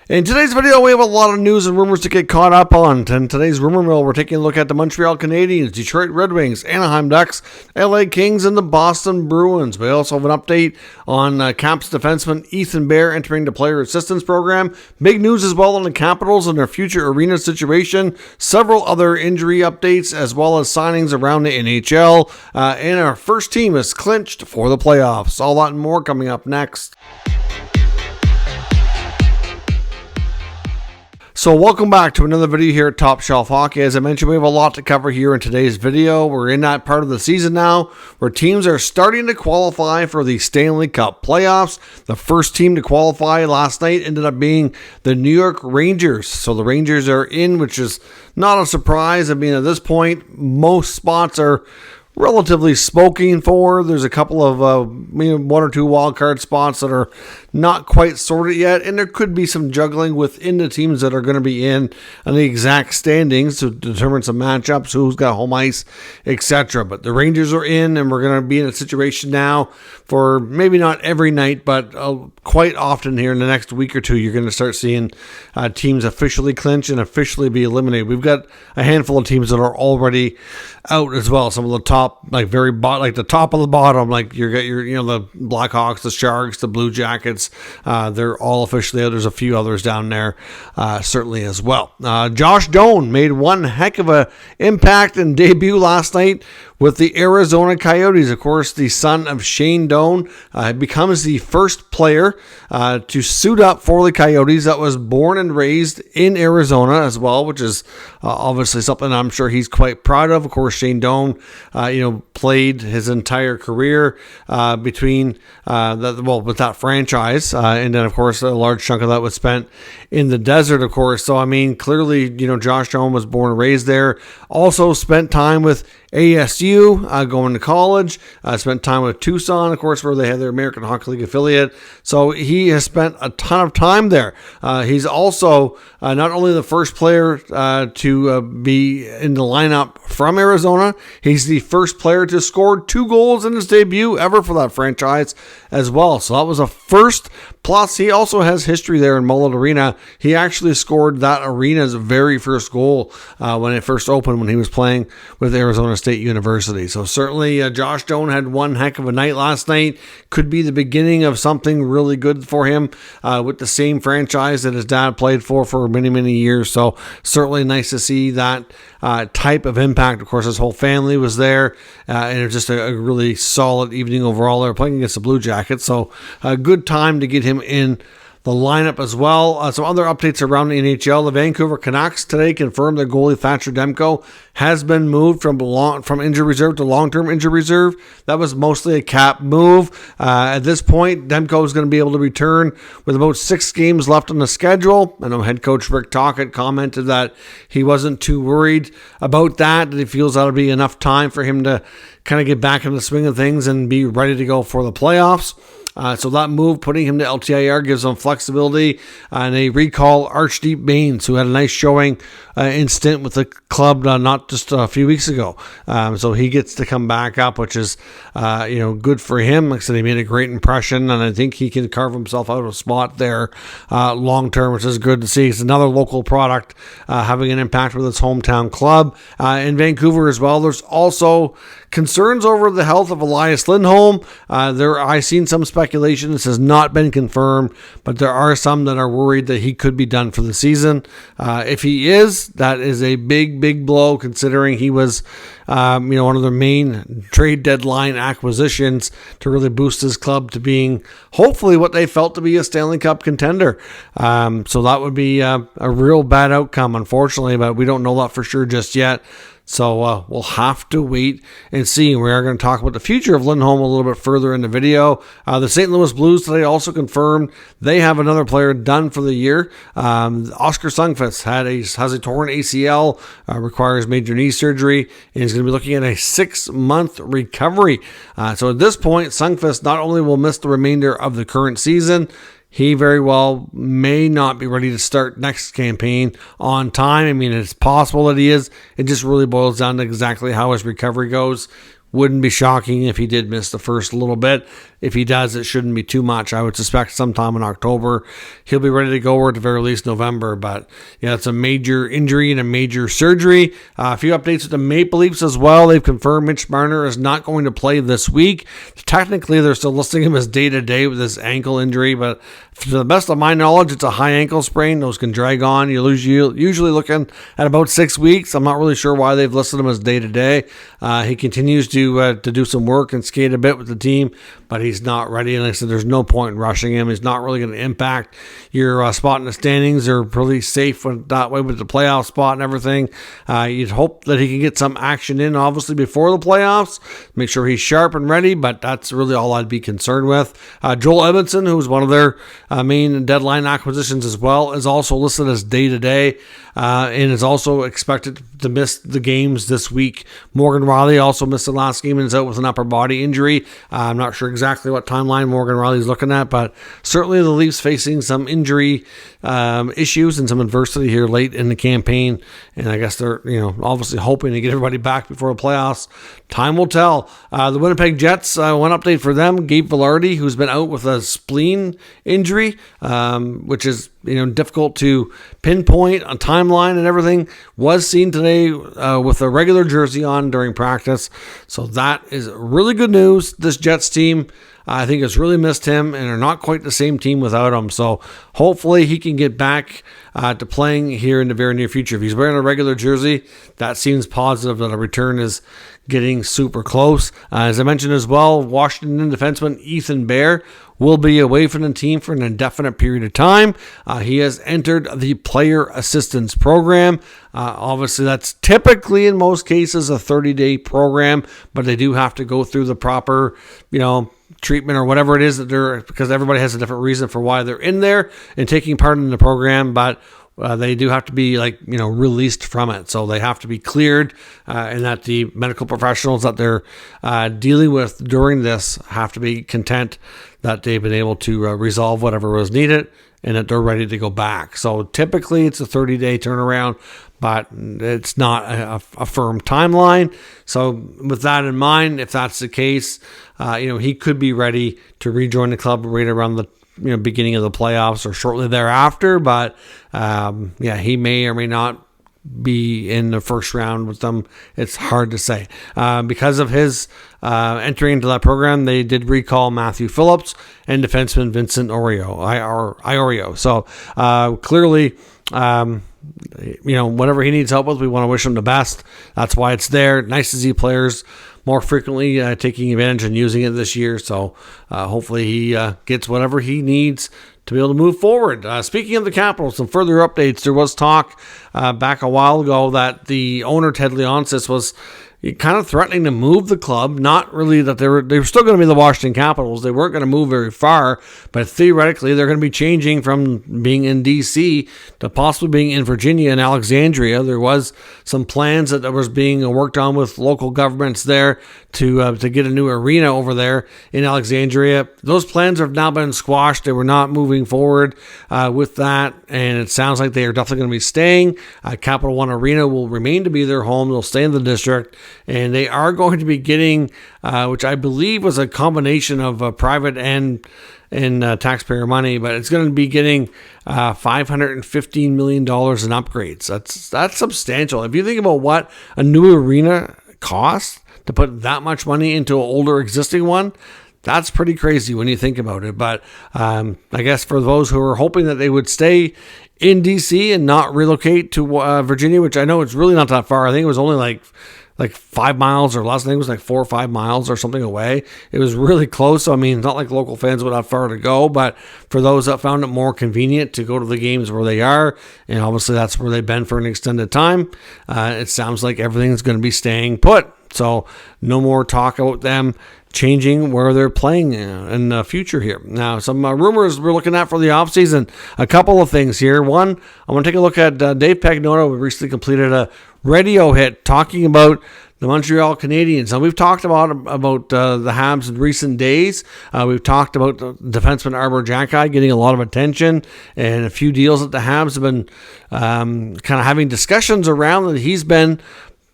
In today's video, we have a lot of news and rumors to get caught up on. In today's rumor mill, we're taking a look at the Montreal Canadiens, Detroit Red Wings, Anaheim Ducks, LA Kings, and the Boston Bruins. We also have an update on Caps defenseman Ethan Bear entering the player assistance program. Big news as well on the Capitals and their future arena situation. Several other injury updates as well as signings around the NHL. And our first team is clinched for the playoffs. All that and more coming up next. So welcome back to another video here at Top Shelf Hockey. As I mentioned, we have a lot to cover here in today's video. We're in that part of the season now where teams are starting to qualify for the Stanley Cup playoffs. The first team to qualify last night ended up being the New York Rangers. So the Rangers are in, which is not a surprise. I mean, at this point, most spots are relatively spoken for. There's a couple of one or two wild card spots that are not quite sorted yet, and there could be some juggling within the teams that are going to be in on the exact standings to determine some matchups, who's got home ice, etc. But the Rangers are in, and we're going to be in a situation now for maybe not every night, but quite often here in the next week or two, you're going to start seeing teams officially clinch and officially be eliminated. We've got a handful of teams that are already out as well. Some of the top, like the top of the bottom, like the Blackhawks, the Sharks, the Blue Jackets. They're all officially out. There's a few others down there, certainly as well. Josh Doan made one heck of a impact and debut last night with the Arizona Coyotes. Of course, the son of Shane Doan becomes the first player to suit up for the Coyotes that was born and raised in Arizona as well, which is obviously something I'm sure he's quite proud of. Of course, Shane Doan, played his entire career with that franchise, and then of course a large chunk of that was spent in the desert, of course. So I mean, clearly, Josh Doan was born and raised there. Also spent time with ASU, going to college, spent time with Tucson, of course, where they had their American Hockey League affiliate. So he has spent a ton of time there. He's also not only the first player to be in the lineup from Arizona, he's the first player to score 2 goals in his debut ever for that franchise as well. So that was a first. Plus, he also has history there in Mullet Arena. He actually scored that arena's very first goal when it first opened when he was playing with Arizona State University. So certainly Josh Doan had one heck of a night last night. Could be the beginning of something really good for him with the same franchise that his dad played for many, many years. So certainly nice to see that type of impact. Of course, his whole family was there, and it was just a really solid evening overall. They were playing against the Blue Jackets, so a good time to get him in the lineup as well. Some other updates around the NHL. The Vancouver Canucks today confirmed that goalie Thatcher Demko has been moved from injury reserve to long-term injury reserve. That was mostly a cap move. At this point, Demko is going to be able to return with about 6 games left on the schedule. I know head coach Rick Tocchet commented that he wasn't too worried about that he feels that'll be enough time for him to kind of get back in the swing of things and be ready to go for the playoffs. So that move, putting him to LTIR, gives them flexibility. And they recall Archdeep Baines, who had a nice showing in stint with the club not just a few weeks ago. So he gets to come back up, which is good for him. Like I said, he made a great impression, and I think he can carve himself out a spot there long term, which is good to see. It's another local product having an impact with its hometown club. In Vancouver as well, there's also concerns over the health of Elias Lindholm. I've seen some speculation. This has not been confirmed, but there are some that are worried that he could be done for the season. If he is, that is a big, big blow, considering he was one of their main trade deadline acquisitions to really boost his club to being hopefully what they felt to be a Stanley Cup contender. So that would be a real bad outcome, unfortunately, but we don't know that for sure just yet. So we'll have to wait and see. We are going to talk about the future of Lindholm a little bit further in the video. The St. Louis Blues today also confirmed they have another player done for the year. Oscar Sundqvist has a torn ACL, requires major knee surgery, and he's going to be looking at a 6-month recovery. So at this point, Sundqvist not only will miss the remainder of the current season, he very well may not be ready to start next campaign on time. I mean, it's possible that he is. It just really boils down to exactly how his recovery goes. Wouldn't be shocking if he did miss the first little bit. If he does, it shouldn't be too much. I would suspect sometime in October he'll be ready to go, or at the very least November. But yeah, it's a major injury and a major surgery. A few updates with the Maple Leafs as well. They've confirmed Mitch Marner is not going to play this week. Technically, they're still listing him as day-to-day with this ankle injury, but to the best of my knowledge, it's a high ankle sprain. Those can drag on. You're usually looking at about 6 weeks. I'm not really sure why they've listed him as day-to-day. He continues to do some work and skate a bit with the team, but he's not ready. And like I said, there's no point in rushing him. He's not really going to impact your spot in the standings. They're pretty safe that way with the playoff spot and everything. You'd hope that he can get some action in, obviously, before the playoffs. Make sure he's sharp and ready, but that's really all I'd be concerned with. Joel Edmondson, who's one of their main deadline acquisitions as well, is also listed as day-to-day and is also expected to miss the games this week. Morgan Riley also missed the last game and is out with an upper body injury. I'm not sure exactly what timeline Morgan Riley's looking at, but certainly the Leafs facing some injury issues and some adversity here late in the campaign, and I guess they're obviously hoping to get everybody back before the playoffs. Time will tell. The Winnipeg Jets, one update for them: Gabe Vilardi, who's been out with a spleen injury, which is difficult to pinpoint on timeline and everything, was seen today with a regular jersey on during practice. So that is really good news. This Jets team, I think, has really missed him and are not quite the same team without him. So hopefully he can get back to playing here in the very near future. If he's wearing a regular jersey, that seems positive that a return is getting super close. As I mentioned as well, Washington defenseman Ethan Bear will be away from the team for an indefinite period of time. He has entered the player assistance program. Obviously, that's typically in most cases a 30-day program, but they do have to go through the proper, treatment or whatever it is that they're, because everybody has a different reason for why they're in there and taking part in the program, but they do have to be released from it. So they have to be cleared, and that the medical professionals that they're dealing with during this have to be content that they've been able to resolve whatever was needed and that they're ready to go back. So typically it's a 30-day turnaround, but it's not a firm timeline. So with that in mind, if that's the case, he could be ready to rejoin the club right around the beginning of the playoffs or shortly thereafter. But he may or may not be in the first round with them. It's hard to say. Because of his entry into that program, they did recall Matthew Phillips and defenseman Vincent Iorio. So clearly, whatever he needs help with, we want to wish him the best. That's why it's there. Nice to see players more frequently taking advantage and using it this year. So hopefully he gets whatever he needs to be able to move forward. Speaking of the Capitals, some further updates. There was talk back a while ago that the owner, Ted Leonsis, was kind of threatening to move the club. Not really that they were still going to be the Washington Capitals. They weren't going to move very far, but theoretically they're going to be changing from being in D.C. to possibly being in Virginia and Alexandria. There was some plans that was being worked on with local governments there to get a new arena over there in Alexandria. Those plans have now been squashed. They were not moving forward with that, and it sounds like they are definitely going to be staying. Capital One Arena will remain to be their home. They'll stay in the district, and they are going to be getting, which I believe was a combination of private and taxpayer money, but it's going to be getting $515 million in upgrades. That's substantial. If you think about what a new arena costs to put that much money into an older existing one, that's pretty crazy when you think about it. But I guess for those who are hoping that they would stay in DC and not relocate to Virginia, which I know it's really not that far. I think it was only like 5 miles or less. I think it was like 4 or 5 miles or something away. It was really close. So, I mean, it's not like local fans would have far to go, but for those that found it more convenient to go to the games where they are, and obviously that's where they've been for an extended time, it sounds like everything's going to be staying put. So no more talk about them changing where they're playing in the future here. Now, some rumors we're looking at for the offseason. A couple of things here. One, I want to take a look at Dave Pagnotta. We recently completed a radio hit talking about the Montreal Canadiens. Now, we've talked about the Habs in recent days. We've talked about the defenseman Arbor Jacki getting a lot of attention, and a few deals that the Habs have been kind of having discussions around that he's been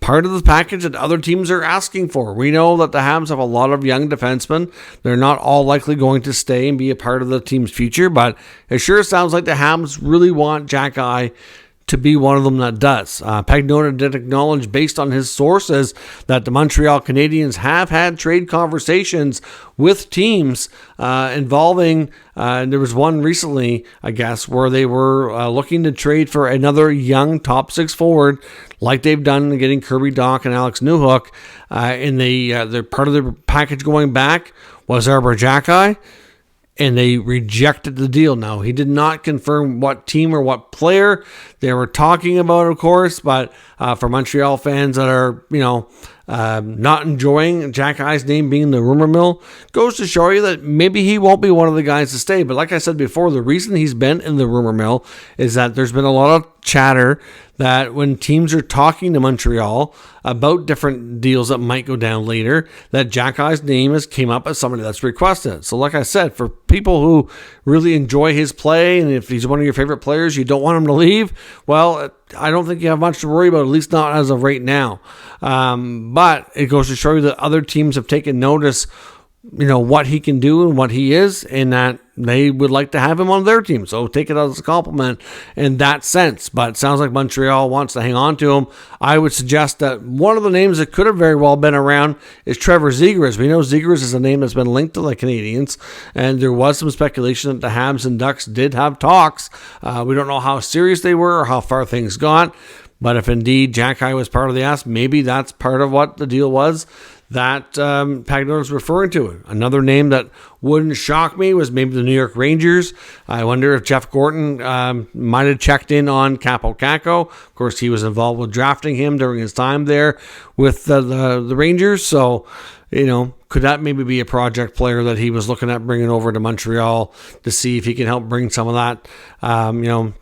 part of the package that other teams are asking for. We know that the Habs have a lot of young defensemen. They're not all likely going to stay and be a part of the team's future, but it sure sounds like the Habs really want Jack Eye to be one of them that does. Pagnotta did acknowledge, based on his sources, that the Montreal Canadiens have had trade conversations with teams involving, there was one recently, I guess, where they were looking to trade for another young top six forward, like they've done in getting Kirby Dach and Alex Newhook. And they're part of the package going back was Arbor Jackeye, and they rejected the deal. Now, he did not confirm what team or what player they were talking about, of course, but for Montreal fans that are, not enjoying Jack Eye's name being in the rumor mill, goes to show you that maybe he won't be one of the guys to stay. But like I said before, the reason he's been in the rumor mill is that there's been a lot of chatter that when teams are talking to Montreal about different deals that might go down later, that Jack Eye's name has came up as somebody that's requested. So like I said, for people who really enjoy his play, and if he's one of your favorite players, you don't want him to leave, well, I don't think you have much to worry about, at least not as of right now. But it goes to show you that other teams have taken notice, what he can do and what he is, and that they would like to have him on their team. So take it as a compliment in that sense. But it sounds like Montreal wants to hang on to him. I would suggest that one of the names that could have very well been around is Trevor Zegras. We know Zegras is a name that's been linked to the Canadiens, and there was some speculation that the Habs and Ducks did have talks. We don't know how serious they were or how far things got. But if indeed Jack Eye was part of the ask, maybe that's part of what the deal was that Pagnotta is referring to. Another name that wouldn't shock me was maybe the New York Rangers. I wonder if Jeff Gorton might have checked in on Capo Caco. Of course, he was involved with drafting him during his time there with the Rangers. So, could that maybe be a project player that he was looking at bringing over to Montreal to see if he can help bring some of that,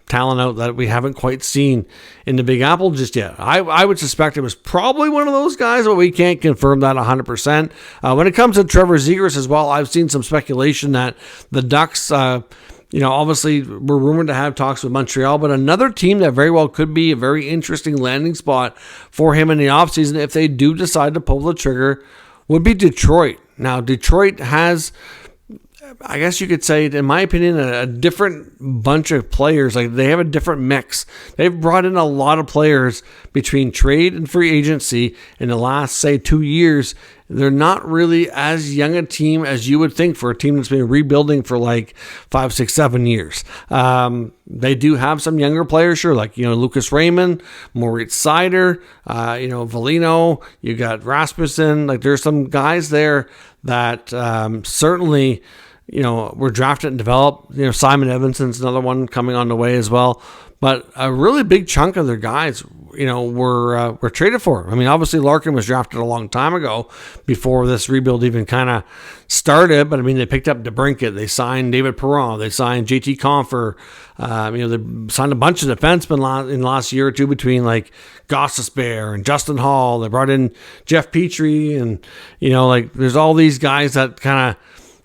talent out that we haven't quite seen in the Big Apple just yet? I would suspect it was probably one of those guys, but we can't confirm that 100%. When it comes to Trevor Zegras as well, I've seen some speculation that the Ducks, obviously we're rumored to have talks with Montreal, but another team that very well could be a very interesting landing spot for him in the offseason if they do decide to pull the trigger would be Detroit. Now, Detroit has, I guess you could say, in my opinion, a different bunch of players. Like, they have a different mix. They've brought in a lot of players between trade and free agency in the last, say, 2 years. They're not really as young a team as you would think for a team that's been rebuilding for like 5, 6, 7 years. They do have some younger players, sure, like, Lucas Raymond, Moritz Seider, Valino, you got Rasmussen. Like, there's some guys there that certainly, were drafted and developed. Simon Evanson's another one coming on the way as well. But a really big chunk of their guys, were traded for. I mean, obviously Larkin was drafted a long time ago before this rebuild even kind of started. But I mean, they picked up DeBrincat, they signed David Perron, they signed JT Compher. They signed a bunch of defensemen in the last year or two between like Gostisbehere and Justin Hall. They brought in Jeff Petrie, and there's all these guys that kind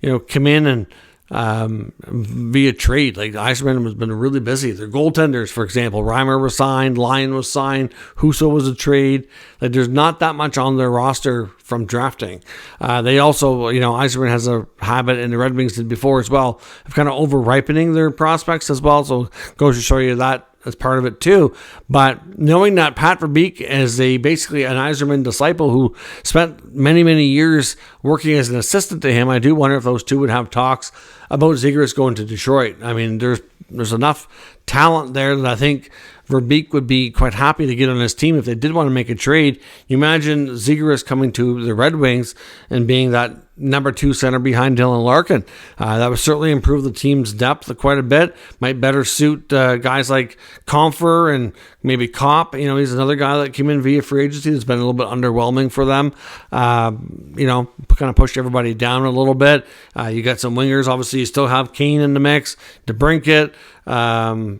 of come in and via trade. Like, Yzerman has been really busy. Their goaltenders, for example, Reimer was signed, Lyon was signed, Husso was a trade. Like, there's not that much on their roster from drafting. They also, Yzerman has a habit, and the Red Wings did before as well, of kind of over-ripening their prospects as well. So it goes to show you that as part of it too. But knowing that Pat Verbeek is basically an Yzerman disciple who spent many, many years working as an assistant to him, I do wonder if those two would have talks about Zegras going to Detroit. I mean, there's enough talent there that I think Verbeek would be quite happy to get on his team if they did want to make a trade. You imagine Zegras coming to the Red Wings and being that number 2 center behind Dylan Larkin. That would certainly improve the team's depth quite a bit. Might better suit guys like Compher and maybe Kopp. He's another guy that came in via free agency that's been a little bit underwhelming for them. Kind of pushed everybody down a little bit. You got some wingers. Obviously, you still have Kane in the mix. DeBrincat.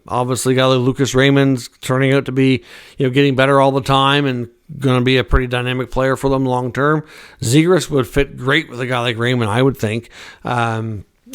Obviously, got like Lucas Raymond's turning out to be, getting better all the time and going to be a pretty dynamic player for them long term. Zegras would fit great with a guy like Raymond, I would think.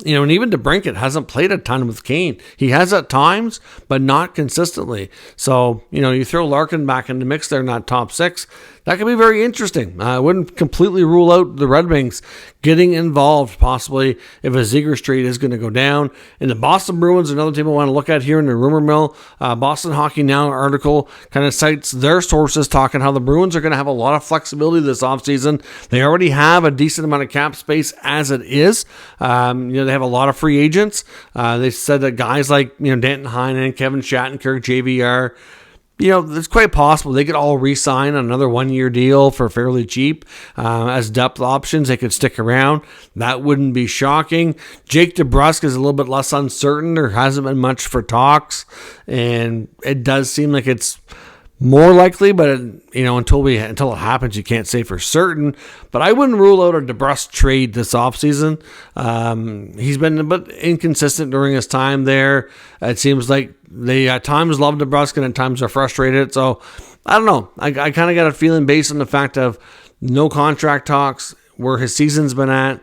And even DeBrincat hasn't played a ton with Kane. He has at times, but not consistently. So, you throw Larkin back in the mix there in that top six. That could be very interesting. I wouldn't completely rule out the Red Wings getting involved, possibly, if a Ziegler trade is going to go down. And the Boston Bruins, another team I want to look at here in the rumor mill. Boston Hockey Now article kind of cites their sources talking how the Bruins are going to have a lot of flexibility this offseason. They already have a decent amount of cap space as it is. They have a lot of free agents. They said that guys like Danton Heinen, Kevin Shattenkirk, JVR, it's quite possible they could all re-sign another 1-year deal for fairly cheap as depth options. They could stick around. That wouldn't be shocking. Jake DeBrusk is a little bit less uncertain. There hasn't been much for talks, and it does seem like it's more likely, but until it happens, you can't say for certain. But I wouldn't rule out a DeBrusk trade this offseason. He's been a bit inconsistent during his time there. It seems like they at times love DeBrusk and at times are frustrated. So I don't know. I kind of got a feeling based on the fact of no contract talks, where his season's been at.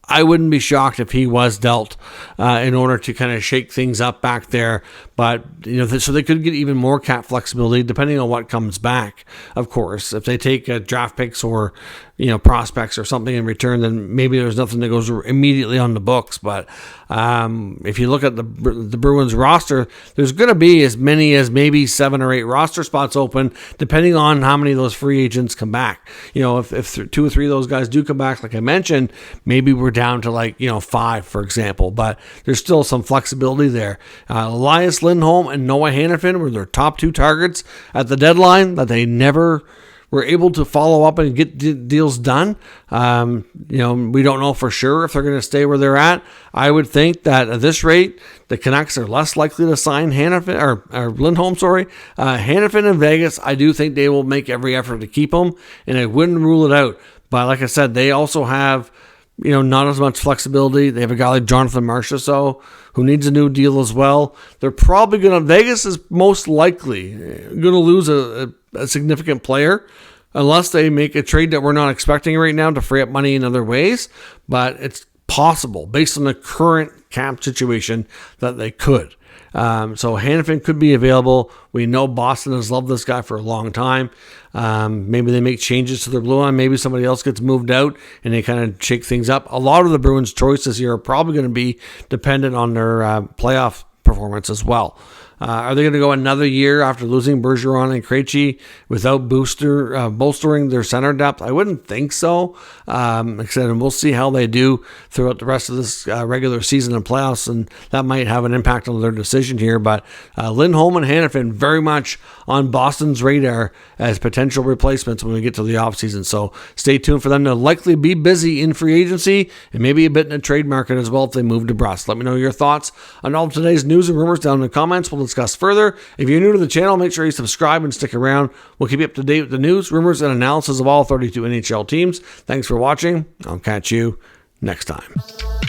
I wouldn't be shocked if he was dealt in order to kind of shake things up back there. But, so they could get even more cap flexibility depending on what comes back, of course. If they take draft picks or, prospects or something in return, then maybe there's nothing that goes immediately on the books. But if you look at the Bruins roster, there's going to be as many as maybe 7 or 8 roster spots open, depending on how many of those free agents come back. If 2 or 3 of those guys do come back, like I mentioned, maybe we're down to 5, for example. But there's still some flexibility there. Elias Lindholm and Noah Hannafin were their top 2 targets at the deadline that they never were able to follow up and get deals done. We don't know for sure if they're going to stay where they're at. I would think that at this rate, the Canucks are less likely to sign Hannafin or Lindholm. Hannafin in Vegas, I do think they will make every effort to keep him, and I wouldn't rule it out. But like I said, they also have not as much flexibility. They have a guy like Jonathan Marchessault who needs a new deal as well. They're probably Vegas is most likely going to lose a significant player unless they make a trade that we're not expecting right now to free up money in other ways. But it's possible based on the current cap situation that they could. So Hannafin could be available. We know Boston has loved this guy for a long time. Maybe they make changes to their blue line. Maybe somebody else gets moved out and they kind of shake things up. A lot of the Bruins' choices here are probably going to be dependent on their playoff performance as well. Are they going to go another year after losing Bergeron and Krejci without bolstering their center depth? I wouldn't think so. Like I said, and we'll see how they do throughout the rest of this regular season and playoffs, and that might have an impact on their decision here. But Lindholm and Hannafin very much on Boston's radar as potential replacements when we get to the offseason. So stay tuned for them to likely be busy in free agency and maybe a bit in the trade market as well if they move to DeBrusk. Let me know your thoughts on all of today's news and rumors down in the comments. We'll discuss further. If you're new to the channel, make sure you subscribe and stick around. We'll keep you up to date with the news, rumors, and analysis of all 32 NHL teams. Thanks for watching. I'll catch you next time.